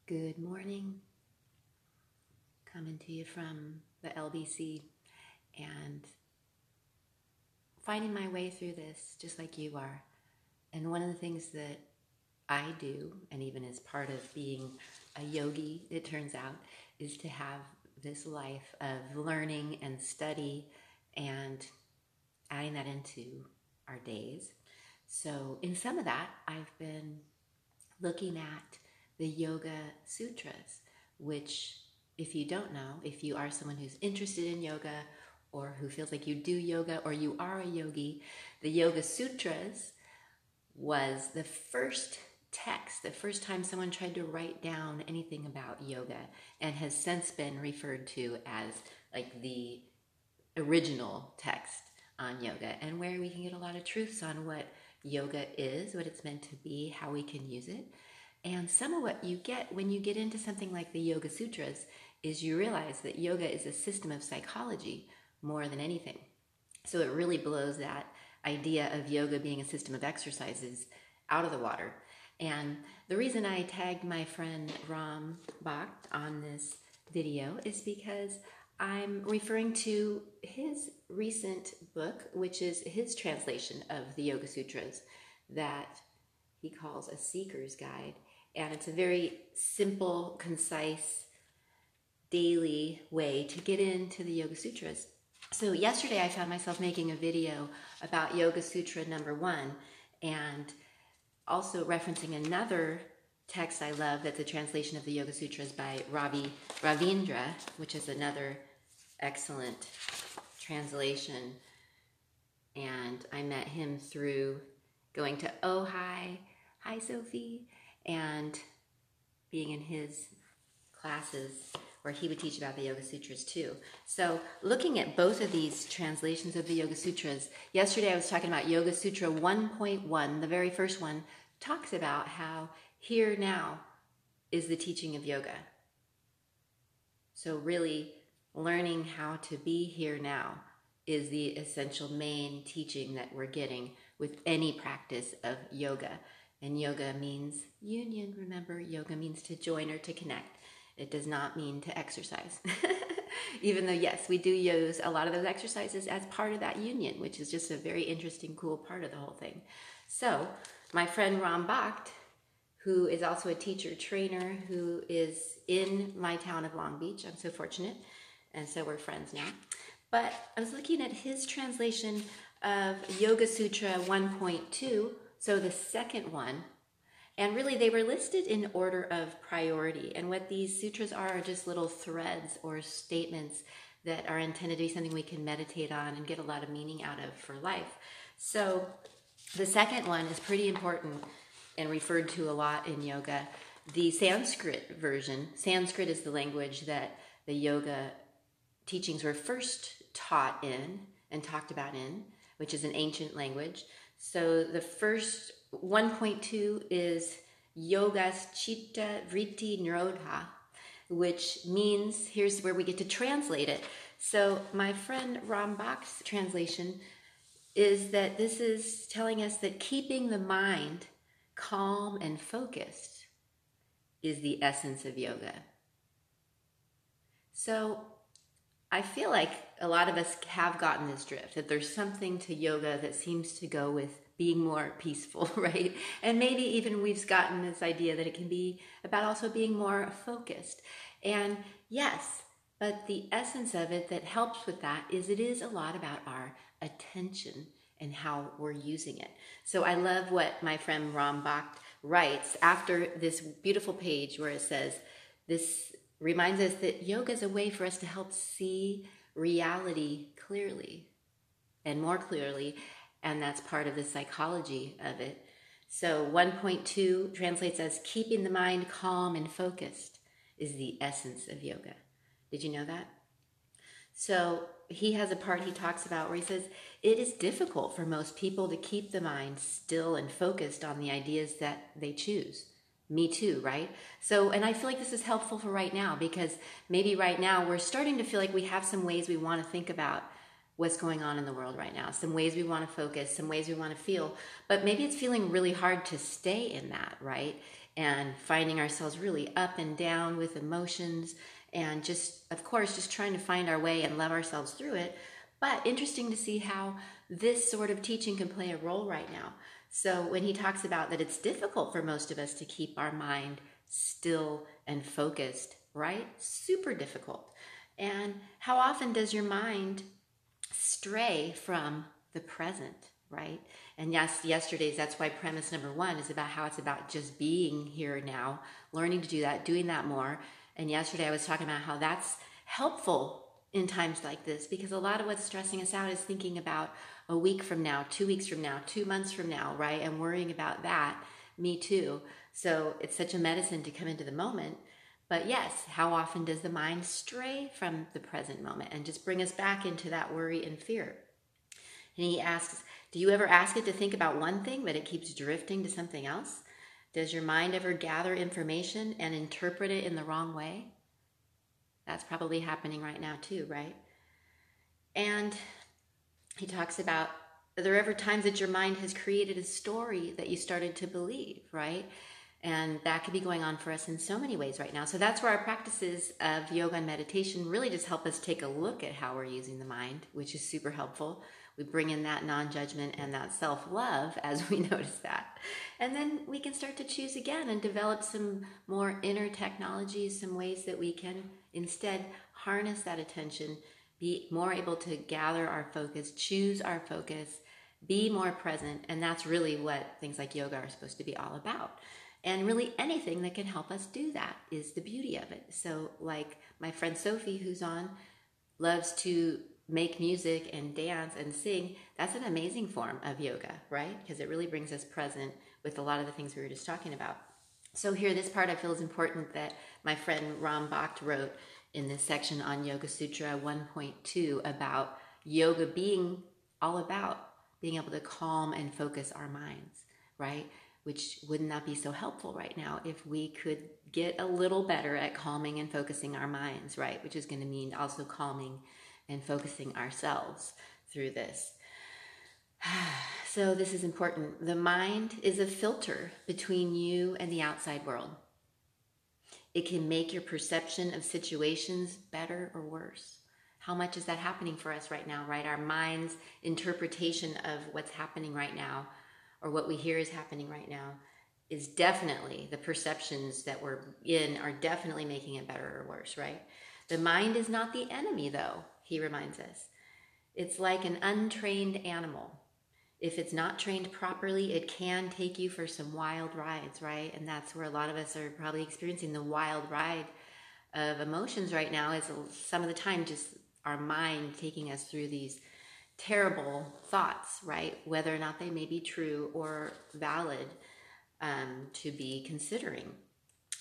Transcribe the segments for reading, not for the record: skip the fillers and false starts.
Good morning. Coming to you from the LBC and finding my way through this just like you are. And one of the things that I do, and even as part of being a yogi, it turns out, is to have this life of learning and study and adding that into our days. So in some of that, I've been looking at the Yoga Sutras, which, if you don't know, if you are someone who's interested in yoga or who feels like you do yoga or you are a yogi, the Yoga Sutras was the first text, the first time someone tried to write down anything about yoga, and has since been referred to as like the original text on yoga, and where we can get a lot of truths on what yoga is, what it's meant to be, how we can use it. And some of what you get when you get into something like the Yoga Sutras is you realize that yoga is a system of psychology more than anything. So it really blows that idea of yoga being a system of exercises out of the water. And the reason I tagged my friend Ram Bhakt on this video is because I'm referring to his recent book, which is his translation of the Yoga Sutras that he calls A Seeker's Guide. And it's a very simple, concise, daily way to get into the Yoga Sutras. So yesterday I found myself making a video about Yoga Sutra number 1, and also referencing another text I love that's a translation of the Yoga Sutras by Ravindra, which is another excellent translation. And I met him through going to hi Sophie, and being in his classes where he would teach about the Yoga Sutras too. So looking at both of these translations of the Yoga Sutras, yesterday I was talking about Yoga Sutra 1.1, the very first one, talks about how here now is the teaching of yoga. So really learning how to be here now is the essential main teaching that we're getting with any practice of yoga. And yoga means union, remember? Yoga means to join or to connect. It does not mean to exercise. Even though, yes, we do use a lot of those exercises as part of that union, which is just a very interesting, cool part of the whole thing. So my friend Ram Bhakt, who is also a teacher trainer, who is in my town of Long Beach, I'm so fortunate, and so we're friends now. But I was looking at his translation of Yoga Sutra 1.2, so the second one, and really they were listed in order of priority. And what these sutras are just little threads or statements that are intended to be something we can meditate on and get a lot of meaning out of for life. So the second one is pretty important and referred to a lot in yoga. The Sanskrit version, Sanskrit is the language that the yoga teachings were first taught in and talked about in, which is an ancient language. So the first 1.2 is Yogas Chitta Vritti Nirodha, which means, here's where we get to translate it. So my friend Ram Bhakt's translation is that this is telling us that keeping the mind calm and focused is the essence of yoga. So I feel like a lot of us have gotten this drift, that there's something to yoga that seems to go with being more peaceful, right? And maybe even we've gotten this idea that it can be about also being more focused. And yes, but the essence of it that helps with that is it is a lot about our attention and how we're using it. So I love what my friend Ram Bhakt writes after this beautiful page where it says, this reminds us that yoga is a way for us to help see reality clearly and more clearly, and that's part of the psychology of it. So 1.2 translates as keeping the mind calm and focused is the essence of yoga. Did you know that? So he has a part he talks about where he says, it is difficult for most people to keep the mind still and focused on the ideas that they choose. Me too, right? So, and I feel like this is helpful for right now, because maybe right now we're starting to feel like we have some ways we want to think about what's going on in the world right now, some ways we want to focus, some ways we want to feel, but maybe it's feeling really hard to stay in that, right? and finding ourselves really up and down with emotions, and just, of course, just trying to find our way and love ourselves through it. But interesting to see how this sort of teaching can play a role right now. So when he talks about that it's difficult for most of us to keep our mind still and focused, right? Super difficult. And how often does your mind stray from the present, right? And yes, that's why premise number 1 is about how it's about just being here now, learning to do that, doing that more. And yesterday I was talking about how that's helpful in times like this, because a lot of what's stressing us out is thinking about a week from now, 2 weeks from now, 2 months from now, right? And worrying about that. Me too. So it's such a medicine to come into the moment. But yes, how often does the mind stray from the present moment and just bring us back into that worry and fear? And he asks, do you ever ask it to think about one thing, but it keeps drifting to something else? Does your mind ever gather information and interpret it in the wrong way? That's probably happening right now too, right? And he talks about, are there ever times that your mind has created a story that you started to believe, right? And that could be going on for us in so many ways right now. So that's where our practices of yoga and meditation really just help us take a look at how we're using the mind, which is super helpful. We bring in that non-judgment and that self-love as we notice that. And then we can start to choose again and develop some more inner technologies, some ways that we can instead harness that attention, be more able to gather our focus, choose our focus, be more present. And that's really what things like yoga are supposed to be all about. And really anything that can help us do that is the beauty of it. So like my friend Sophie, who's on, loves to make music and dance and sing. That's an amazing form of yoga, right? Because it really brings us present with a lot of the things we were just talking about. So here, this part I feel is important that my friend Ram Bhakt wrote in this section on Yoga Sutra 1.2 about yoga being all about being able to calm and focus our minds, right? Which wouldn't that be so helpful right now if we could get a little better at calming and focusing our minds, right? Which is going to mean also calming and focusing ourselves through this. So this is important. The mind is a filter between you and the outside world. It can make your perception of situations better or worse. How much is that happening for us right now, right? Our mind's interpretation of what's happening right now, or what we hear is happening right now, is definitely, the perceptions that we're in are definitely making it better or worse, right? The mind is not the enemy, though, he reminds us. It's like an untrained animal. If it's not trained properly, it can take you for some wild rides, right? And that's where a lot of us are probably experiencing the wild ride of emotions right now, is some of the time just our mind taking us through these terrible thoughts, right? Whether or not they may be true or valid to be considering.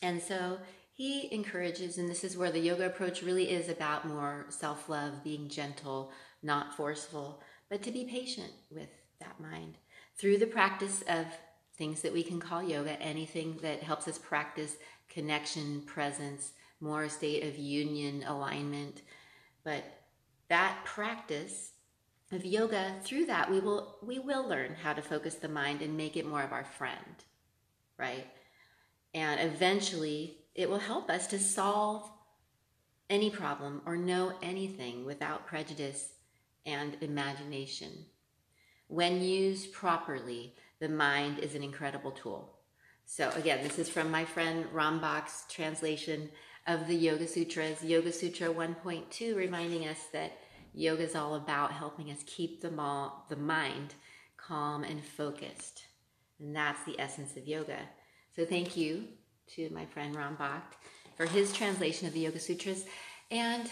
And so he encourages, and this is where the yoga approach really is about more self-love, being gentle, not forceful, but to be patient with that mind through the practice of things that we can call yoga, anything that helps us practice connection, presence, more a state of union, alignment. But that practice of yoga, through that we will learn how to focus the mind and make it more of our friend, right? And eventually it will help us to solve any problem or know anything without prejudice and imagination. When used properly, the mind is an incredible tool. So again, this is from my friend Ram Bhakt's translation of the Yoga Sutras, Yoga Sutra 1.2, reminding us that yoga is all about helping us keep the mind calm and focused. And that's the essence of yoga. So thank you to my friend Ram Bhakt for his translation of the Yoga Sutras. And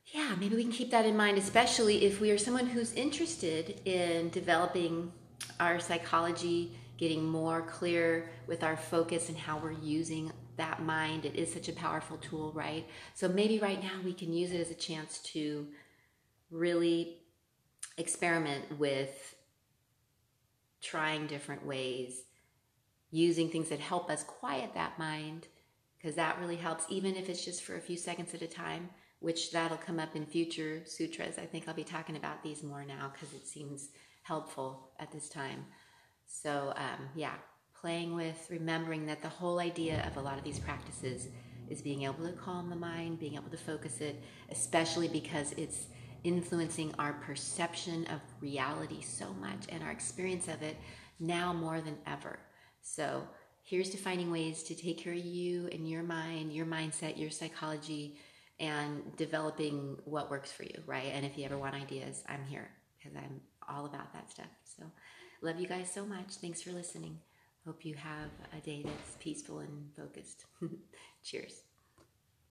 yeah, maybe we can keep that in mind, especially if we are someone who's interested in developing our psychology, getting more clear with our focus and how we're using that mind. It is such a powerful tool, right? So maybe right now we can use it as a chance to really experiment with trying different ways, using things that help us quiet that mind, because that really helps, even if it's just for a few seconds at a time, which that'll come up in future sutras. I think I'll be talking about these more now because it seems helpful at this time. So yeah, playing with, remembering that the whole idea of a lot of these practices is being able to calm the mind, being able to focus it, especially because it's influencing our perception of reality so much and our experience of it now more than ever. So here's to finding ways to take care of you and your mind, your mindset, your psychology, and developing what works for you, right? And if you ever want ideas, I'm here because I'm all about that stuff. So love you guys so much. Thanks for listening. Hope you have a day that's peaceful and focused. Cheers.